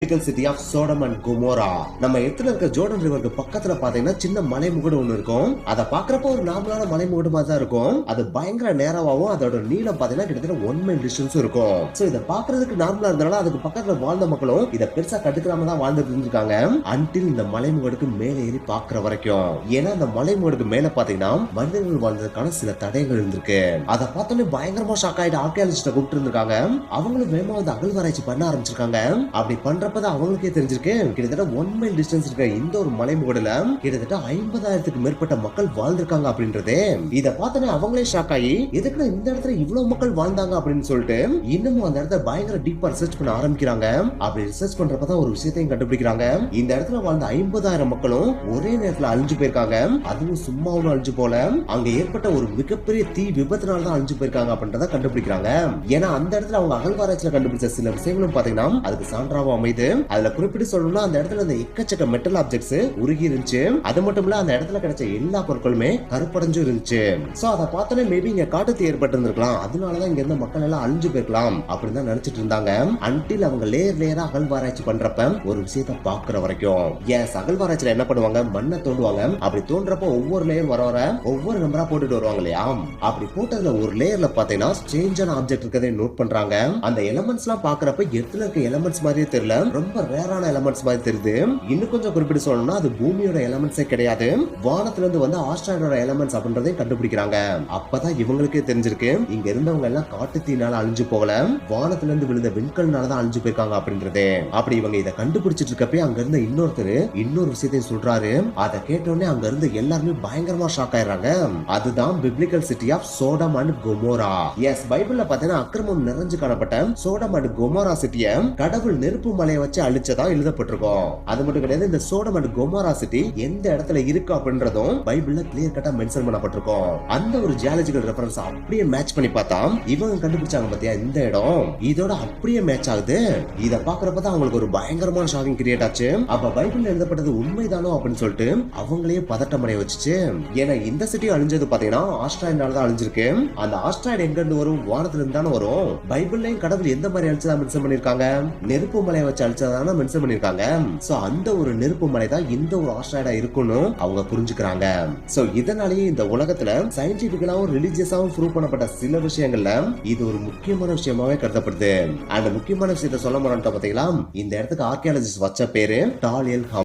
City of Sodom and Gomorrah. நம்ம இடத்துல இருக்க ஜோர்டன் ரிவருக்கு பக்கத்துல பாத்தீங்கன்னா சின்ன மலைமுகடு ஒண்ணு இருக்கும். அதை பாக்குறப்ப ஒரு நார்மலான மலைமுகடு மாதிரி தான் இருக்கும். அது பயங்கர நேரமாவும் அதோட நீளம் பாத்தீங்கன்னா கிட்டத்தட்ட 1 மைல் டிஸ்டன்ஸ் இருக்கும். சோ இதை பாக்குறதுக்கு நார்மலா இருந்தாலும் அதுக்கு பக்கத்துல வாழ்ந்த மக்களும் இதை பெருசா கட்டுக்காம தான் வாழ்ந்துட்டு இருந்திருக்காங்க. அன்டில் இந்த மலைமுகடுக்கு மேலே ஏறி பாக்குற வரைக்கும். ஏன்னா அந்த மலைமுகடுக்கு மேல பாத்தீங்கன்னா மனிதர்கள் வாழ்ந்ததுக்கான சில தடயங்கள் இருந்திருக்கு. அதை பார்த்தோன்னே பயங்கரமா ஷாக் ஆயிட்டு ஆர்கியாலஜிஸ்ட கூப்பிட்டு இருந்திருக்காங்க. அவங்களும் வேகமா வந்து அகழ்வாராய்ச்சி பண்ண ஆரம்பிச்சிருக்காங்க. அப்படி பண்றப்பதான் அவங்களுக்கே தெரிஞ்சிருக்கு கிட்டத்தட்ட 1 மைல் டிஸ்டன்ஸ் இருக்க இந்த ஒரு மலைமுகடுல கிட்டத்தட்ட 50,000க்கு மேற்பட்ட மக்கள் வாழ்ந்திருக்காங்க அப்படின்றதே. இத பார்த்தோன்னே அவங்களே ஷாக் ஆகி எதுக்கு இந்த இடத்துல இவ்வளவு மக்கள் வாழ்ந்தாங்க அப்படின்னு சொல்லிட்டு இன்னமும் அந்த இடத்த பயங்கர டீப்பா ரிசர்ச் பண்ண ஆரம்பிக்கிறாங்க. அப்படி ரிசர்ச் பண்றப்பதான் ஒரு விஷயத்தையும் கண்டுபிடிக்கிறாங்க. இந்த இடத்துல வாழ்ந்த 50,000 மக்களும் ஒரே நேரத்துல அழிஞ்சு போயிருக்காங்க. அதுவும் சும்மாவும் அழிஞ்சு போல, அங்க ஏற்பட்ட ஒரு மிகப்பெரிய தீ விபத்தினால தான் அழிஞ்சு போயிருக்காங்க அப்படின்றத கண்டுபிடிக்கிறாங்க. ஏன்னா அந்த இடத்துல அவங்க அகழ்வாராய்ச்சியில கண்டுபிடிச்ச சில விஷயங்களும் பாத்தீங்கன்னா அதுக்கு சான்றாவும் அமைது. அதுல குறிப்பிட்டு சொல்லணும்னா அந்த இடத்துல அந்த எக்கச்சக்க மெட்டல் ஆப்ஜெக்ட்ஸ் உருகி இருந்துச்சு. அது மட்டும் இல்ல அந்த இடத்துல கிடைச்ச எல்லா பொருட்களுமே கருப்படைஞ்சு இருந்துச்சு. சோ அதை பார்த்தோன்னே மேபி இங்க காட்டுத்தீ ஏற்பட்டிருந்திருக்கலாம், அதனாலதான் இங்க இருந்த மக்கள் எல்லாம் அழிஞ்சு போயிருக்கலாம் அப்படின்னு தான் நினைச்சிட்டு இருந்தாங்க. அன்டில் அவங்க லேயரா அகழ்வாராய்ச்சி பண்றப்ப ஒரு விஷயத்தை பாக்குற வரைக்கும். எஸ், அகழ்வாராய்ச்சியில என்ன பண்ணுவாங்க, மண்ணை தோண்டுவாங்க. அப்படி தோன்றப்ப ஒவ்வொரு லேயர் வர ஒவ்வொரு நம்பரா போட்டுட்டு வருவாங்க இல்லையா. அப்படி போட்டதுல ஒரு லேயர்ல பாத்தீங்கன்னா ஸ்ட்ரேஞ்சான ஆப்ஜெக்ட் இருக்கதை நோட் பண்றாங்க. அந்த எலமெண்ட்ஸ் எல்லாம் பாக்குறப்ப எத்துல இருக்க எலமெண்ட்ஸ் மாதிரியே தெரியல, ரொம்ப ரேரான எலமெண்ட்ஸ் மாதிரி தெரியுது. இன்னும் கொஞ்சம் குறிப்பிட்டு சொல்லணும்னா அது பூமியோட எலமெண்ட்ஸே கிடையாது, வானத்துல இருந்து வந்து ஆஸ்ட்ராய்டோட எலமெண்ட்ஸ் அப்படின்றதையும் கண்டுபிடிக்கிறாங்க. அப்பதான் இவங்களுக்கே தெரிஞ்சிருக்கு இங்க இருந்தவங்க எல்லாம் காட்டுத்தீனால அழிஞ்சு போகல, வானத்துல இருந்து விழுந்த விண்கல்னாலதான் அழிஞ்சு போயிருக்காங்க அப்படின்றது. அப்படி இவங்க இதை கண்டுபிடிச்சிட்டு இருக்கப்பே அங்க இருந்த இன்னொருத்தர் இன்னொரு விஷயத்தையும் சொல்றாரு. அதை கேட்டோடனே அங்க இருந்து எல்லாருமே பயங்கரமா ஷாக் ஆயிடுறாங்க. அதுதான் biblical city of Sodom and Gomorrah. Yes, பைபிள்ல பாத்தீங்கன்னா அக்கிரமம் நிறைஞ்சு காணப்பட்ட சோடம் அண்ட் கொமோரா சிட்டிய கடவுள் நெருப்பு மலையை வச்சு அழிச்சதா எழுதப்பட்டிருக்கும். அது மட்டும் கிடையாது, இந்த சோடம் அண்ட் கொமோரா சிட்டி எந்த இடத்துல இருக்கு அப்படின்றதும் பைபிள்ல கிளியர் கட்டா மென்ஷன் பண்ணப்பட்டிருக்கும். அந்த ஒரு ஜியாலஜிக்கல் ரெஃபரன்ஸ் அப்படியே மேட்ச் பண்ணி பார்த்தா இவங்க கண்டுபிடிச்சாங்க பாத்தியா இந்த இடம், இதோட அப்படியே மேட்ச் ஆகுது. இத பாக்குறப்பதான் அவங்களுக்கு ஒரு பயங்கரமான ஷாக்கிங் கிரியேட் ஆச்சு. அப்ப பைபிள்ல எழுதப்பட்டது உண்மைதானோ அப்படின்னு சொல்லிட்டு அவங்களே பதட்டம் அடைய வச்சுச்சு. ஏன்னா இந்த சிட்டி அழிஞ்சது பாத்தீங்கன்னா ஆஸ்ட்ராய்டால தான் அழிஞ்சிருக்கு. அந்த ஆஸ்ட்ராய்டு எங்க இருந்து வரும், வானத்துல இருந்து தானே வரும். பைபிள்லயும் கடவுள் எந்த மாதிரி அழிச்சதா மென்ஷன் பண்ணிருக்காங்க, நெருப்பு மலையை வச்சு அழிச்சதான மென்ஷன் பண்ணிருக்காங்க. சோ அந்த ஒரு நெருப்பு மலை தான் இந்த ஒரு ஆஸ்ட்ராய்டா இருக்குன்னு அவங்க புரிஞ்சுக்கிறாங்க. சோ இதனாலேயே இந்த உலகத்துல சயின்டிபிக்கலாவும் ரிலிஜியஸாவும் ப்ரூவ் பண்ணப்பட்ட சில விஷயங்கள்ல இது ஒரு முக்கியமான விஷயமாவே கருதப்படுது. அந்த முக்கியமான விஷயத்தை சொல்ல மாட்டோம் பாத்தீங்களா, இந்த இடத்துக்கு ஆர்கியாலஜிஸ்ட் வச்ச பேரு டால் எல்